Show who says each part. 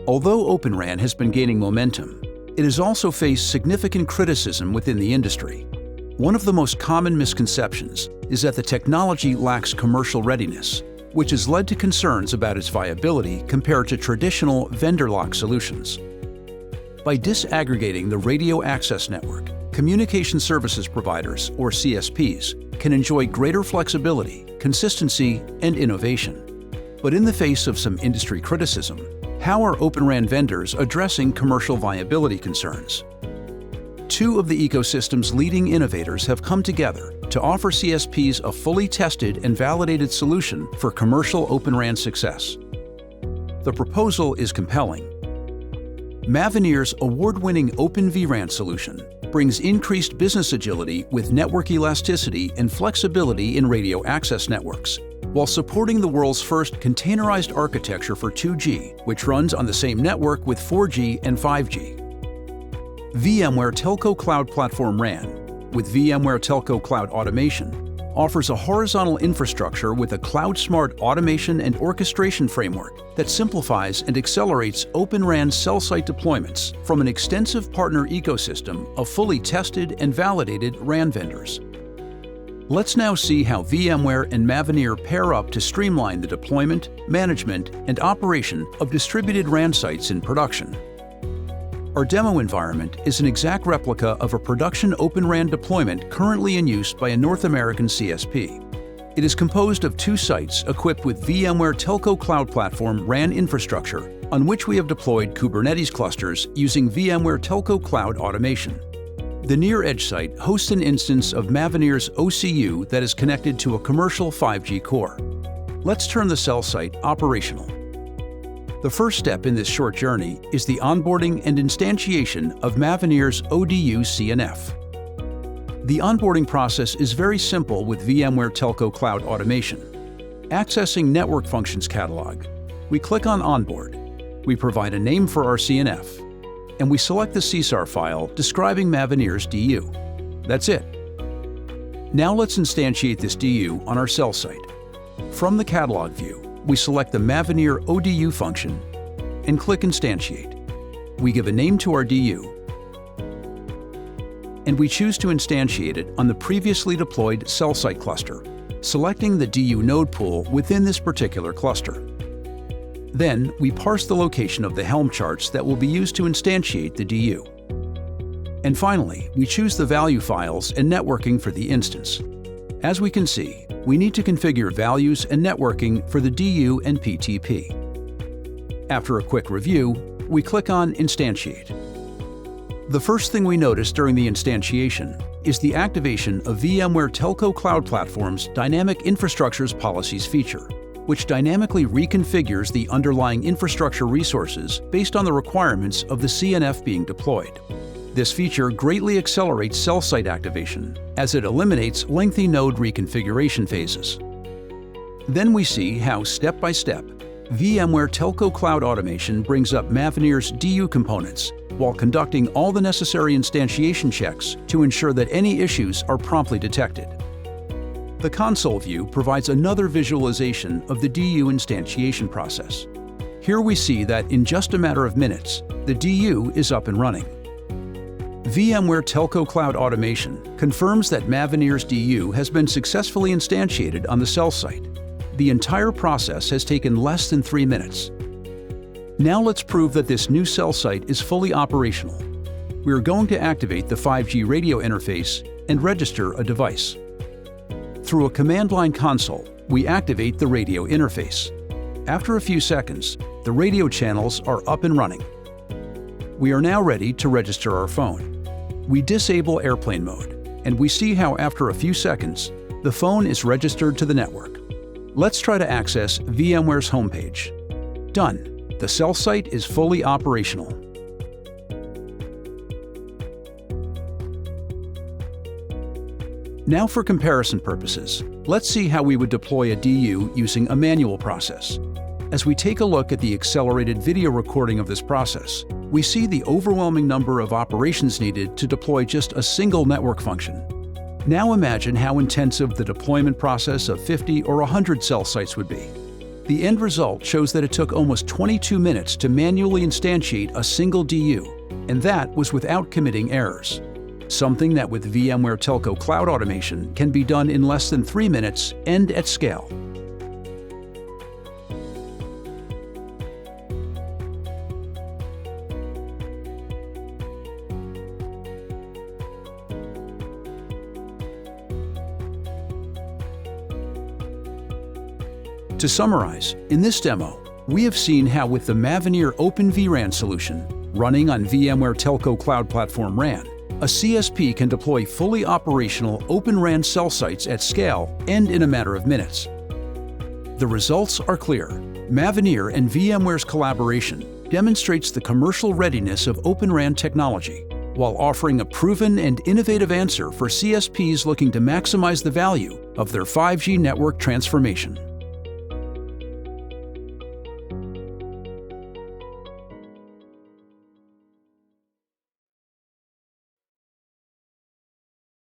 Speaker 1: Although Open RAN has been gaining momentum, it has also faced significant criticism within the industry. One of the most common misconceptions is that the technology lacks commercial readiness, which has led to concerns about its viability compared to traditional vendor-locked solutions. By disaggregating the radio access network, communication services providers, or CSPs, can enjoy greater flexibility, consistency, and innovation. But in the face of some industry criticism, how are Open RAN vendors addressing commercial viability concerns? Two of the ecosystem's leading innovators have come together to offer CSPs a fully tested and validated solution for commercial Open RAN success. The proposal is compelling. Mavenir's award-winning Open vRAN solution brings increased business agility with network elasticity and flexibility in radio access networks, while supporting the world's first containerized architecture for 2G, which runs on the same network with 4G and 5G. VMware Telco Cloud Platform RAN, with VMware Telco Cloud Automation, offers a horizontal infrastructure with a cloud-smart automation and orchestration framework that simplifies and accelerates Open RAN cell site deployments from an extensive partner ecosystem of fully tested and validated RAN vendors. Let's now see how VMware and Mavenir pair up to streamline the deployment, management, and operation of distributed RAN sites in production. Our demo environment is an exact replica of a production Open RAN deployment currently in use by a North American CSP. It is composed of 2 sites equipped with VMware Telco Cloud Platform RAN infrastructure, on which we have deployed Kubernetes clusters using VMware Telco Cloud Automation. The near-edge site hosts an instance of Mavenir's OCU that is connected to a commercial 5G core. Let's turn the cell site operational. The first step in this short journey is the onboarding and instantiation of Mavenir's ODU CNF. The onboarding process is very simple with VMware Telco Cloud Automation. Accessing Network Functions Catalog, we click on Onboard. We provide a name for our CNF, and we select the CSAR file describing Mavenir's DU. That's it. Now let's instantiate this DU on our cell site. From the catalog view, we select the Mavenir ODU function and click Instantiate. We give a name to our DU, and we choose to instantiate it on the previously deployed cell site cluster, selecting the DU node pool within this particular cluster. Then, we parse the location of the Helm charts that will be used to instantiate the DU. And finally, we choose the value files and networking for the instance. As we can see, we need to configure values and networking for the DU and PTP. After a quick review, we click on Instantiate. The first thing we notice during the instantiation is the activation of VMware Telco Cloud Platform's Dynamic Infrastructures Policies feature, which dynamically reconfigures the underlying infrastructure resources based on the requirements of the CNF being deployed. This feature greatly accelerates cell site activation, as it eliminates lengthy node reconfiguration phases. Then we see how, step by step, VMware Telco Cloud Automation brings up Mavenir's DU components while conducting all the necessary instantiation checks to ensure that any issues are promptly detected. The console view provides another visualization of the DU instantiation process. Here we see that in just a matter of minutes, the DU is up and running. VMware Telco Cloud Automation confirms that Mavenir's DU has been successfully instantiated on the cell site. The entire process has taken less than 3 minutes. Now let's prove that this new cell site is fully operational. We are going to activate the 5G radio interface and register a device. Through a command line console, we activate the radio interface. After a few seconds, the radio channels are up and running. We are now ready to register our phone. We disable airplane mode, and we see how after a few seconds, the phone is registered to the network. Let's try to access VMware's homepage. Done. The cell site is fully operational. Now for comparison purposes, let's see how we would deploy a DU using a manual process. As we take a look at the accelerated video recording of this process, we see the overwhelming number of operations needed to deploy just a single network function. Now imagine how intensive the deployment process of 50 or 100 cell sites would be. The end result shows that it took almost 22 minutes to manually instantiate a single DU, and that was without committing errors. Something that with VMware Telco Cloud Automation can be done in less than 3 minutes and at scale. To summarize, in this demo, we have seen how with the Mavenir Open vRAN solution, running on VMware Telco Cloud Platform RAN, a CSP can deploy fully operational Open RAN cell sites at scale and in a matter of minutes. The results are clear. Mavenir and VMware's collaboration demonstrates the commercial readiness of Open RAN technology, while offering a proven and innovative answer for CSPs looking to maximize the value of their 5G network transformation.